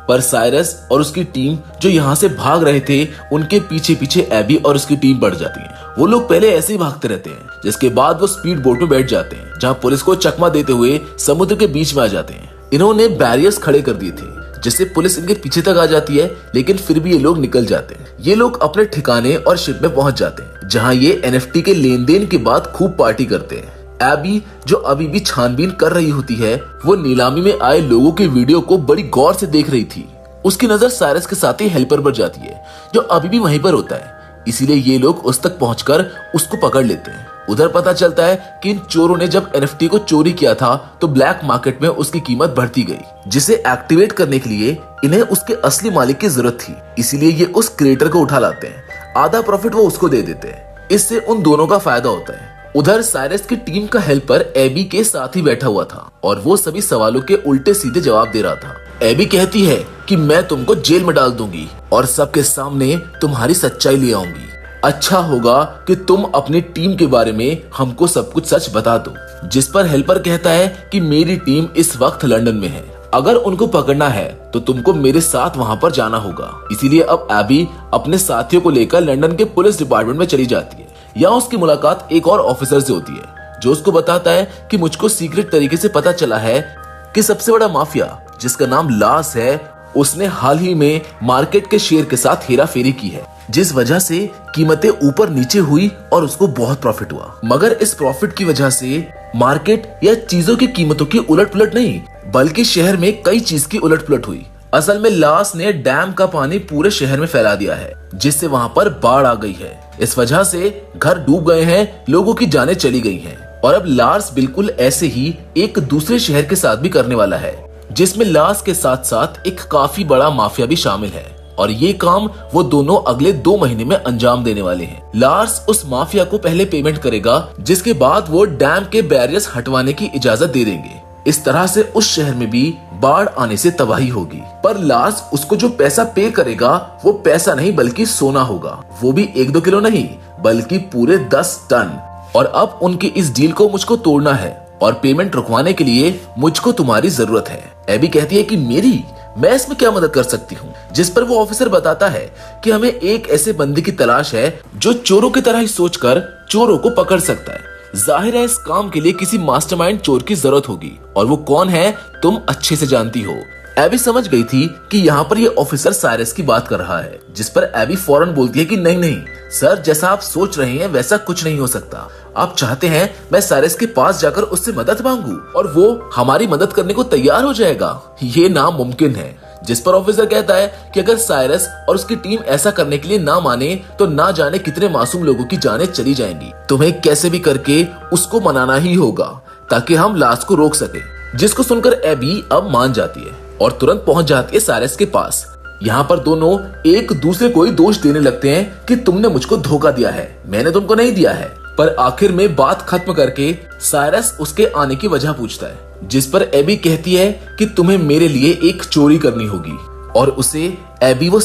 पर साइरस और उसकी टीम जो यहाँ से भाग रहे थे, उनके पीछे पीछे एबी और उसकी टीम बढ़ जाती है। वो लोग पहले ऐसे ही भागते रहते हैं, जिसके बाद वो स्पीड बोट में बैठ जाते हैं, जहाँ पुलिस को चकमा देते हुए समुद्र के बीच में आ जाते हैं। इन्होंने बैरियर्स खड़े कर दिए थे, जिससे पुलिस इनके पीछे तक आ जाती है, लेकिन फिर भी ये लोग निकल जाते हैं। ये लोग अपने ठिकाने और शिप में पहुंच जाते हैं, जहाँ ये एनएफटी के लेन देन के बाद खूब पार्टी करते हैं। एबी जो अभी भी छानबीन कर रही होती है, वो नीलामी में आए लोगों के वीडियो को बड़ी गौर से देख रही थी। उसकी नजर साइरस के साथ ही हेल्पर पर जाती है, जो अभी भी वहीं पर होता है। इसीलिए ये लोग उस तक पहुंचकर उसको पकड़ लेते हैं। उधर पता चलता है कि इन चोरों ने जब एनएफटी को चोरी किया था, तो ब्लैक मार्केट में उसकी कीमत बढ़ती गई, जिसे एक्टिवेट करने के लिए इन्हें उसके असली मालिक की जरूरत थी। इसीलिए ये उस क्रिएटर को उठा लाते हैं। आधा प्रॉफिट वो उसको दे देते हैं। इससे उन दोनों का फायदा होता है। उधर साइरस की टीम का हेल्पर एबी के साथ ही बैठा हुआ था और वो सभी सवालों के उल्टे सीधे जवाब दे रहा था। एबी कहती है कि मैं तुमको जेल में डाल दूंगी और सबके सामने तुम्हारी सच्चाई ले आऊंगी। अच्छा होगा कि तुम अपनी टीम के बारे में हमको सब कुछ सच बता दो। जिस पर हेल्पर कहता है कि मेरी टीम इस वक्त लंदन में है, अगर उनको पकड़ना है तो तुमको मेरे साथ वहां पर जाना होगा। इसीलिए अब एबी अपने साथियों को लेकर लंदन के पुलिस डिपार्टमेंट में चली जाती है। यहाँ उसकी मुलाकात एक और ऑफिसर से होती है, जो उसको बताता है कि मुझको सीक्रेट तरीके से पता चला है कि सबसे बड़ा माफिया, जिसका नाम लास है, उसने हाल ही में मार्केट के शेयर के साथ हेरा फेरी की है, जिस वजह से कीमतें ऊपर नीचे हुई और उसको बहुत प्रॉफिट हुआ। मगर इस प्रॉफिट की वजह से मार्केट या चीजों की कीमतों की उलट पुलट नहीं, बल्कि शहर में कई चीज की उलट पुलट हुई। असल में लास ने डैम का पानी पूरे शहर में फैला दिया है, जिससे वहाँ पर बाढ़ आ गई है। इस वजह से घर डूब गए हैं, लोगों की जानें चली गई हैं। और अब लार्स बिल्कुल ऐसे ही एक दूसरे शहर के साथ भी करने वाला है, जिसमें लार्स के साथ साथ एक काफी बड़ा माफिया भी शामिल है। और ये काम वो दोनों अगले 2 महीने में अंजाम देने वाले हैं। लार्स उस माफिया को पहले पेमेंट करेगा, जिसके बाद वो डैम के बैरियर्स हटवाने की इजाजत दे देंगे। इस तरह से उस शहर में भी बाढ़ आने से तबाही होगी। पर लार्स उसको जो पैसा पे करेगा, वो पैसा नहीं बल्कि सोना होगा। वो भी 1-2 किलो नहीं, बल्कि पूरे 10 टन। और अब उनकी इस डील को मुझको तोड़ना है और पेमेंट रुकवाने के लिए मुझको तुम्हारी जरूरत है। एबी कहती है कि मैं इसमें क्या मदद कर सकती हूँ। जिस पर वो ऑफिसर बताता है कि हमें एक ऐसे बंदे की तलाश है जो चोरों की तरह ही सोचकर चोरों को पकड़ सकता है। जाहिर है इस काम के लिए किसी मास्टरमाइंड चोर की जरूरत होगी, और वो कौन है तुम अच्छे से जानती हो। एबी समझ गई थी कि यहाँ पर ये ऑफिसर साइरस की बात कर रहा है, जिस पर एबी फौरन बोलती है कि नहीं सर, जैसा आप सोच रहे हैं वैसा कुछ नहीं हो सकता। आप चाहते हैं मैं साइरस के पास जाकर उससे मदद मांगू और वो हमारी मदद करने को तैयार हो जाएगा? ये नामुमकिन है। जिस पर ऑफिसर कहता है कि अगर साइरस और उसकी टीम ऐसा करने के लिए ना माने तो ना जाने कितने मासूम लोगों की जानें चली जाएंगी। तुम्हें कैसे भी करके उसको मनाना ही होगा ताकि हम लाश को रोक सके। जिसको सुनकर एबी अब मान जाती है और तुरंत पहुंच जाती है साइरस के पास। यहाँ पर दोनों एक दूसरे को ही दोष देने लगते हैं कि तुमने मुझको धोखा दिया है, मैंने तुमको नहीं दिया है। पर आखिर में बात खत्म करके साइरस उसके आने की वजह पूछता है, जिस पर एबी कहती है कि तुम्हें मेरे लिए एक चोरी करनी होगी। और उसे एबी वो